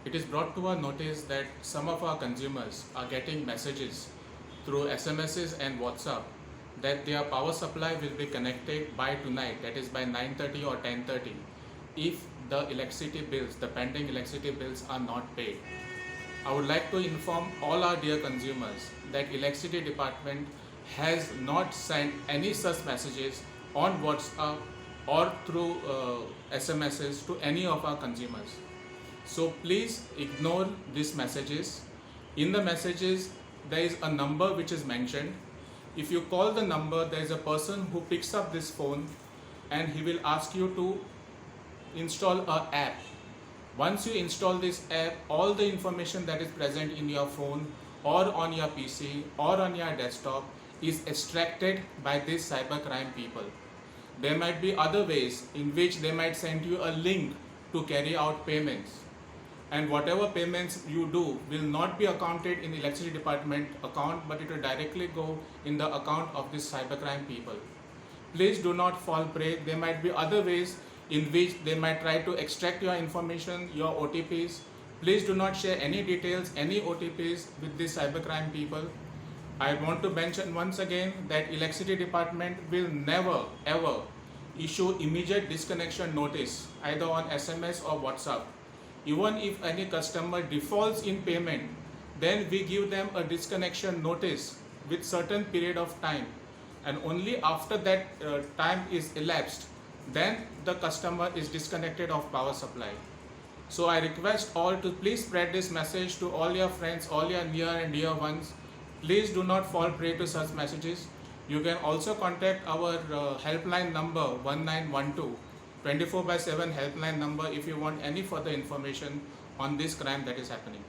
It is brought to our notice that some of our consumers are getting messages through SMSs and WhatsApp that their power supply will be connected by tonight, that is by 9:30 or 10:30, if the electricity bills, the pending electricity bills are not paid. I would like to inform all our dear consumers that electricity department has not sent any such messages on WhatsApp or through SMSs to any of our consumers. So please ignore these messages. In the messages, there is a number which is mentioned. If you call the number, there is a person who picks up this phone and he will ask you to install an app. Once you install this app, all the information that is present in your phone or on your PC or on your desktop is extracted by these cybercrime people. There might be other ways in which they might send you a link to carry out payments. And whatever payments you do will not be accounted in the electricity department account, but it will directly go in the account of these cybercrime people. Please do not fall prey. There might be other ways in which they might try to extract your information, your OTPs. Please do not share any details, any OTPs with these cybercrime people. I want to mention once again that electricity department will never ever issue immediate disconnection notice either on SMS or WhatsApp. Even if any customer defaults in payment, then we give them a disconnection notice with certain period of time, and only after that time is elapsed, then the customer is disconnected of power supply. So I request all to please spread this message to all your friends, all your near and dear ones. Please do not fall prey to such messages. You can also contact our helpline number 1912, 24/7 helpline number, if you want any further information on this crime that is happening.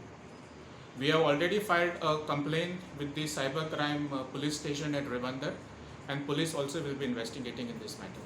We have already filed a complaint with the cybercrime police station at Rivandar, and police also will be investigating in this matter.